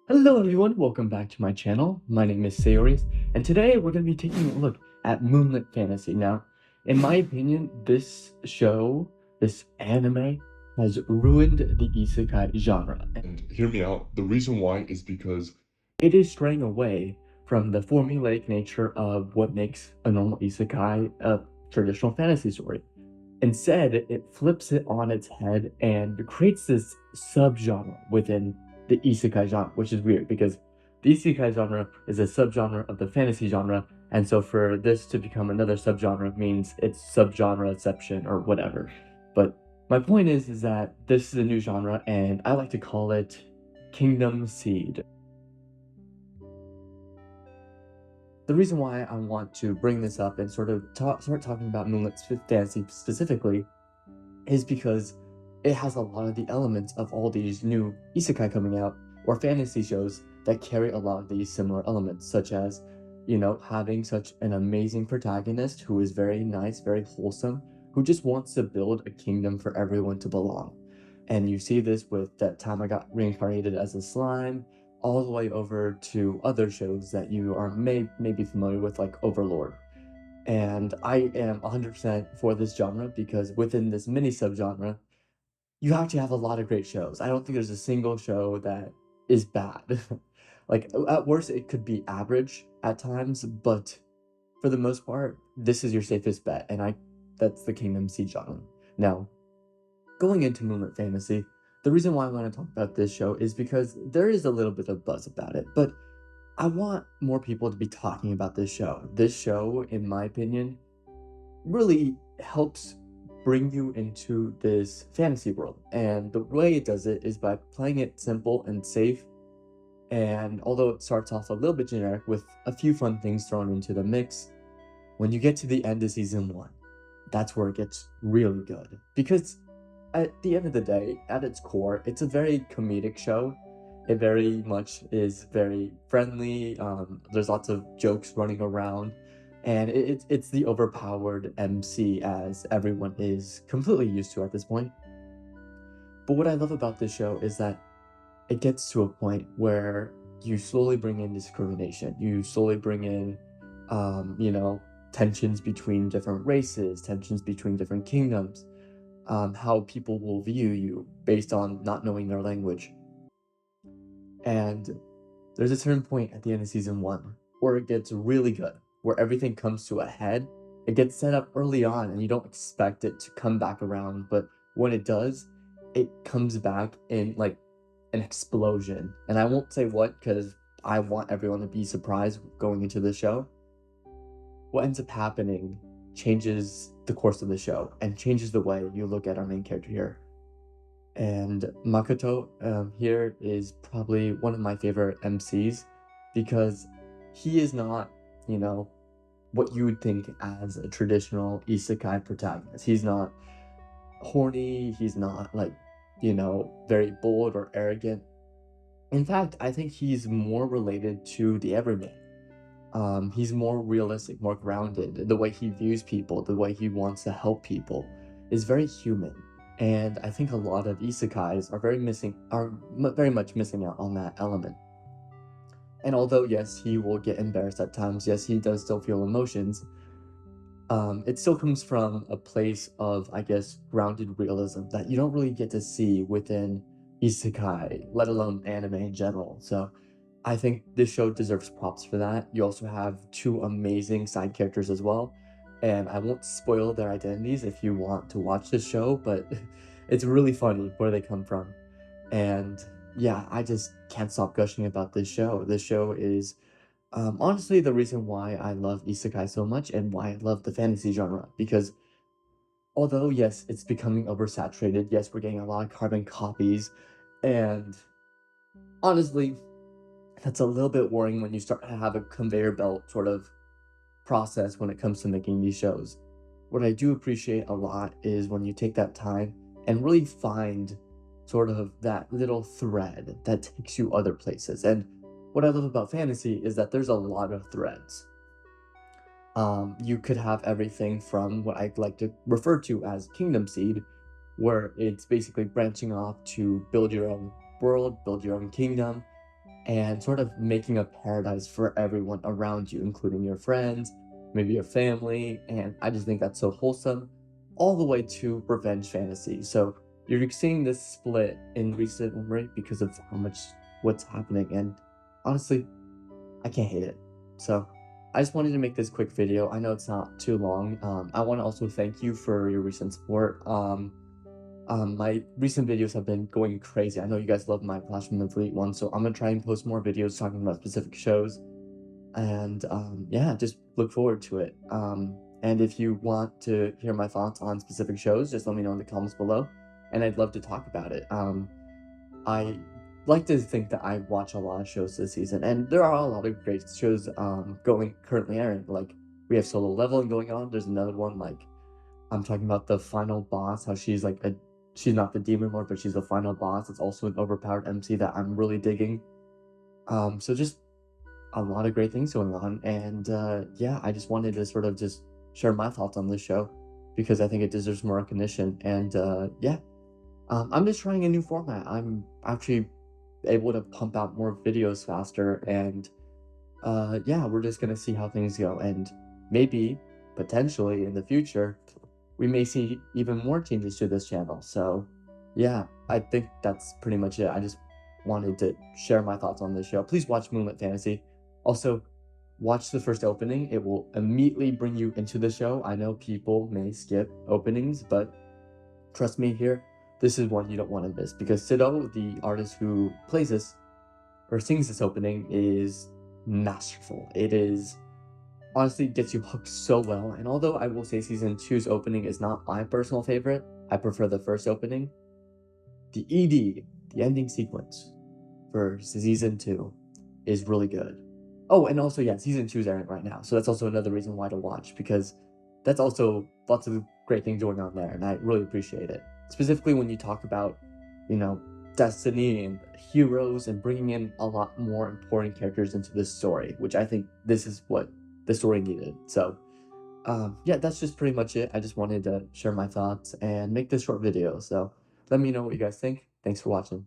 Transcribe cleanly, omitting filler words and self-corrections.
Hello everyone, welcome back to my channel. My name is Sayori, and today we're going to be taking a look at Moonlit Fantasy. Now, in my opinion, this show, this anime, has ruined the isekai genre. And hear me out. The reason why is because It is straying away from the formulaic nature of what makes a normal isekai a traditional fantasy story. Instead, it flips it on its head and creates this subgenre within the isekai genre, which is weird because the isekai genre is a subgenre of the fantasy genre, and so for this to become another subgenre means it's subgenreception or whatever. But my point is that this is a new genre, and I like to call it Kingdom Seed. The reason why I want to bring this up and sort of start talking about Moonlit Fantasy specifically is because it has a lot of the elements of all these new isekai coming out or fantasy shows that carry a lot of these similar elements, such as, having such an amazing protagonist who is very nice, very wholesome, who just wants to build a kingdom for everyone to belong. And you see this with that time I got reincarnated as a slime, all the way over to other shows that you are maybe familiar with, like Overlord. And I am 100% for this genre because within this mini subgenre, you actually have a lot of great shows. I don't think there's a single show that is bad. Like, at worst, it could be average at times, but for the most part, this is your safest bet, and that's the Kingdom Seed genre. Now, going into Moonlit Fantasy, the reason why I want to talk about this show is because there is a little bit of buzz about it, but I want more people to be talking about this show. This show, in my opinion, really helps bring you into this fantasy world. And the way it does it is by playing it simple and safe. And although it starts off a little bit generic with a few fun things thrown into the mix, when you get to the end of season one, that's where it gets really good. Because at the end of the day, at its core, it's a very comedic show. It very much is very friendly. There's lots of jokes running around, and it's the overpowered MC as everyone is completely used to at this point. But what I love about this show is that it gets to a point where you slowly bring in discrimination. You slowly bring in, tensions between different races, tensions between different kingdoms, how people will view you based on not knowing their language. And there's a certain point at the end of season one where it gets really good, where everything comes to a head. It gets set up early on, and you don't expect it to come back around, but when it does, it comes back in like an explosion. And I won't say what because I want everyone to be surprised going into the show. What ends up happening changes the course of the show and changes the way you look at our main character here. And Makoto here is probably one of my favorite MCs because he is not, what you would think as a traditional isekai protagonist. He's not horny, he's not like, very bold or arrogant. In fact, I think he's more related to the everyman. He's more realistic, more grounded. The way he views people, the way he wants to help people is very human. And I think a lot of isekais are very much missing out on that element. And although, yes, he will get embarrassed at times, yes, he does still feel emotions, it still comes from a place of, I guess, grounded realism that you don't really get to see within isekai, let alone anime in general. So I think this show deserves props for that. You also have two amazing side characters as well, and I won't spoil their identities if you want to watch this show, but it's really funny where they come from. And yeah, I just can't stop gushing about this show. This show is honestly the reason why I love isekai so much and why I love the fantasy genre. Because although, yes, it's becoming oversaturated, yes, we're getting a lot of carbon copies, and honestly, that's a little bit worrying when you start to have a conveyor belt sort of process when it comes to making these shows. What I do appreciate a lot is when you take that time and really find sort of that little thread that takes you other places. And what I love about fantasy is that there's a lot of threads. You could have everything from what I like to refer to as Kingdom Seed, where it's basically branching off to build your own world, build your own kingdom, and sort of making a paradise for everyone around you, including your friends, maybe your family. And I just think that's so wholesome, all the way to revenge fantasy. So you're seeing this split in recent memory because of how much what's happening. And honestly, I can't hate it. So I just wanted to make this quick video. I know it's not too long. I want to also thank you for your recent support. My recent videos have been going crazy. I know you guys love my Flash from the Fleet one, so I'm gonna try and post more videos talking about specific shows. And yeah, just look forward to it. And if you want to hear my thoughts on specific shows, just let me know in the comments below, and I'd love to talk about it. I like to think that I watch a lot of shows this season, and there are a lot of great shows going currently airing. Like we have Solo Leveling going on. There's another one like I'm talking about the final boss, how she's like a she's not the demon lord, but she's the final boss. It's also an overpowered MC that I'm really digging. So just a lot of great things going on, and yeah, I just wanted to sort of just share my thoughts on this show because I think it deserves more recognition. And yeah, I'm just trying a new format. I'm actually able to pump out more videos faster, and yeah, we're just gonna see how things go, and maybe potentially in the future we may see even more changes to this channel. So yeah, I think that's pretty much it. I just wanted to share my thoughts on this show. Please watch Moonlit Fantasy. Also, watch the first opening. It will immediately bring you into the show. I know people may skip openings, but trust me here, this is one you don't want to miss because Sido, the artist who plays this or sings this opening, is masterful. It is honestly gets you hooked so well. And although I will say season two's opening is not my personal favorite, I prefer the first opening. The ED, the ending sequence for season two, is really good. Oh, and also, yeah, season two is airing right now. So that's also another reason why to watch because that's also lots of great things going on there. And I really appreciate it. Specifically when you talk about, you know, destiny and heroes and bringing in a lot more important characters into this story, which I think this is what the story needed. So, yeah, that's just pretty much it. I just wanted to share my thoughts and make this short video. So let me know what you guys think. Thanks for watching.